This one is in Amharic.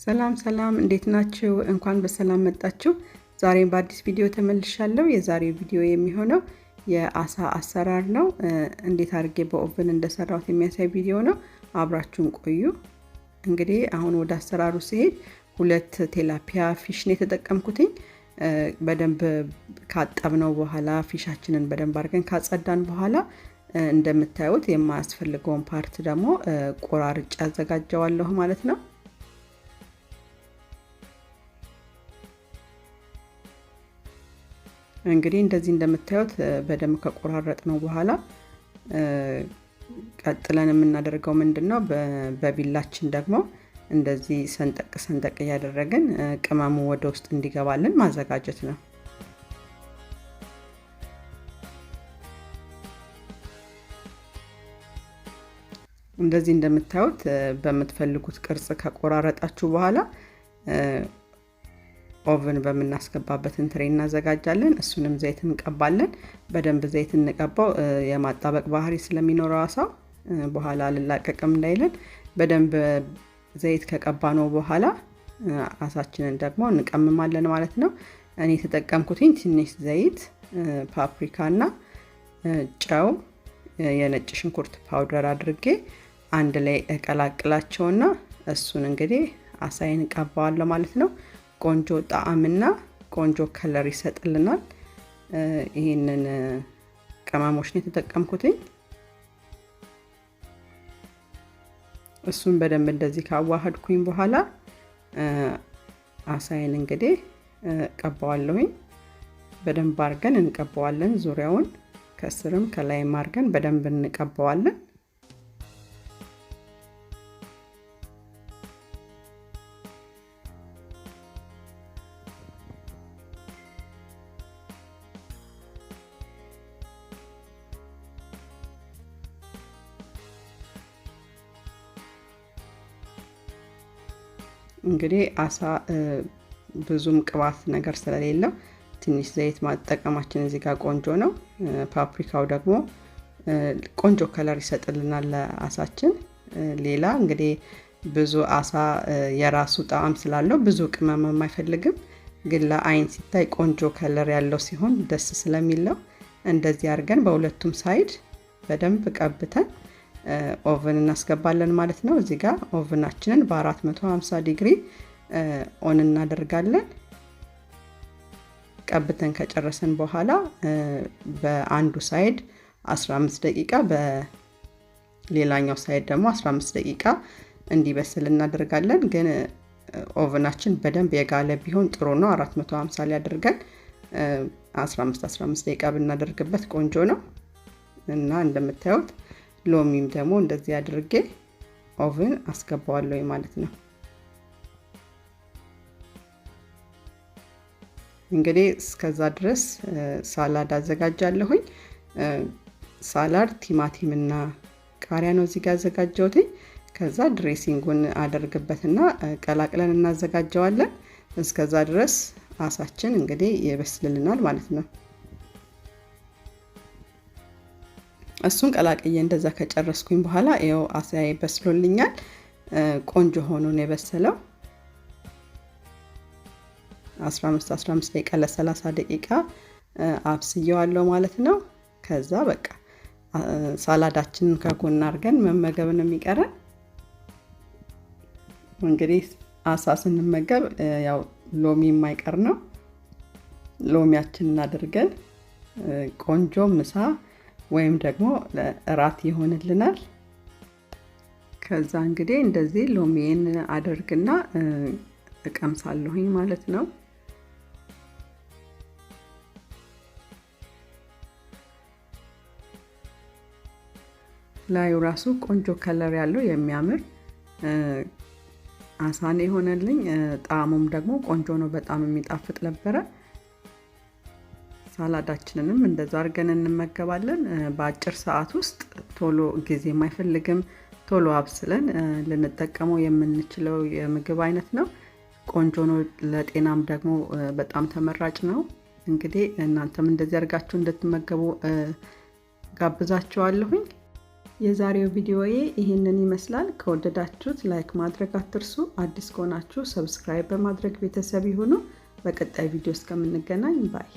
ሰላም ሰላም እንዴት ናችሁ? እንኳን በሰላም መጣችሁ። ዛሬም በአዲስ ቪዲዮ ተመልሻለሁ። የዛሬው ቪዲዮ የሚሆነው የአሳ አሰራር ነው። እንዴት አድርጌ በኦቨን እንደሰራሁት የሚያሳይ ቪዲዮ ነው። አብራችሁን ቆዩ። እንግዲህ አሁን ወደ አሰራሩ ሲሄድ 2 ቴላፒያ ፊሽ ነው የተጠቀምኩትኝ። በደንብ ካጠብነው በኋላ ፊሻችንን በደንብ አድርገን ካጸዳን በኋላ እንደምታዩት የማያስፈልገውን ፓርት ደግሞ ቆራርጬ አዘጋጀዋለሁ ማለት ነው። እንግዲህ እንደዚህ እንደምታዩት በደንብ ከቆራረጥነው በኋላ ቀጥለን የምናደርገው ምንድነው በቢላችን ደግሞ እንደዚህ ሰንጠቅ ሰንጠቅ እያደረግን ቅመሙ ወደ ውስጥ እንዲገባልን ማዘጋጀት ነው። እንደዚህ እንደምታዩት በምትፈልጉት ቅርጽ ከቆራረጣችሁ በኋላ ኦቨን በመናስገባበት ትሬ እናዘጋጃለን። እሱንም ዘይት እንቀባለን። በደንብ ዘይት እንቀባው የማጣበቅ ባህሪ ስለሚኖረው አሳው በኋላ አልላቀቅም እንዳይለን በደንብ ዘይት ከቀባነው በኋላ አሳችንን ደግሞ እንቀምማለን ማለት ነው። እኔ ተጠቀምኩትኝ ትንሽ ዘይት፣ ፓፕሪካና ጨው፣ የነጭ ሽንኩርት ፓውደር አድርጌ አንድ ላይ እቀላቅላቸውና እሱን እንግዲህ አሳይን ቀባዋለሁ ማለት ነው። ቆንጆ ጣዕምና ቆንጆ ከለር ይሰጥልናል። ይሄንን ቅመሞች ነው የተጠቀምኩትኝ። እሱን በደንብ እንደዚህ ካዋሃድኩኝ በኋላ አሳይን እንግዲህ ቀባዋለሁኝ። በደንብ አድርገን እንቀባዋለን። ዙሪያውን ከስርም ከላይም አድርገን በደንብ እንቀባዋለን። እንግዲህ አሳ ብዙም ቅባት ነገር ስለሌለው ትንሽ ዘይት ማጠቀማችን እዚህ ጋር ቆንጆ ነው። ፓፕሪካው ደግሞ ቆንጆ ከለር ይሰጥልናል ለአሳችን። ሌላ እንግዲህ ብዙ አሳ የራሱ ጣዕም ስላለው ብዙ ቅመም የማይፈልግም፣ ግን ለአይን ሲታይ ቆንጆ ከለር ያለው ሲሆን ደስ ስለሚለው እንደዚህ አድርገን በሁለቱም ሳይድ በደንብ ቀብተን ኦቨን እናስገባለን ማለት ነው። እዚህ ጋር ኦቨናችንን በ450 ዲግሪ ኦን እናደርጋለን። ቀብተን ከጨረሰን በኋላ በአንዱ ሳይድ 15 ደቂቃ በሌላኛው ሳይድ ደግሞ 15 ደቂቃ እንዲበስል እናደርጋለን። ግን ኦቨናችን በደንብ የጋለ ቢሆን ጥሩ ነው። 450 ላይ አድርገን 15 ደቂቃ ብናደርግበት ቆንጆ ነው እና እንደምታዩት ሎሚም ደግሞ እንደዚህ አድርጌ ኦቨን አስገባዋለሁ ማለት ነው። እንግዲህ እስከዛ ድረስ ሳላድ አዘጋጃለሁኝ። ሳላድ ቲማቲም እና ቃሪያ ነው እዚህ ጋር አዘጋጀሁት። ከዛ ድሬሲንጉን አደርግበትና ቀላቅለን እናዘጋጀዋለን። እስከዛ ድረስ አሳችን እንግዲህ ይበስልልናል ማለት ነው። እሱን ቀላቅዬ እንደዛ ከጨረስኩኝ በኋላ ይኸው አሳዬ በስሎልኛል። ቆንጆ ሆኖ ነው የበሰለው። 15 ደቂቃ ለ30 ደቂቃ አብስየዋለሁ ማለት ነው። ከዛ በቃ ሳላዳችንን ከጎን አድርገን መመገብ ነው የሚቀረን። እንግዲህ አሳ ስንመገብ ያው ሎሚ የማይቀር ነው። ሎሚያችንን አድርገን ቆንጆ ምሳ ወይም ደግሞ እራት ይሆንልናል። ከዛ እንግዲህ እንደዚህ ሎሚን አደርግና እቀምሳለሁኝ ማለት ነው። ላዩ ራሱ ቆንጆ ከለር ያለው የሚያምር አሳን ይሆነልኝ። ጣዕሙም ደግሞ ቆንጆ ነው፣ በጣም የሚጣፍጥ ነበረ። ሳላዳችንንም እንደዛ አድርገን እንመገባለን። በአጭር ሰዓት ውስጥ ቶሎ ጊዜ የማይፈልግም፣ ቶሎ አብስለን ልንጠቀመው የምንችለው የምግብ አይነት ነው። ቆንጆ ነው። ለጤናም ደግሞ በጣም ተመራጭ ነው። እንግዲህ እናንተም እንደዚህ አድርጋችሁ እንድትመገቡ ጋብዛችኋለሁኝ። የዛሬው ቪዲዮዬ ይሄንን ይመስላል። ከወደዳችሁት ላይክ ማድረግ አትርሱ። አዲስ ከሆናችሁ ሰብስክራይብ በማድረግ ቤተሰብ ይሁኑ። በቀጣይ ቪዲዮ እስከምንገናኝ ባይ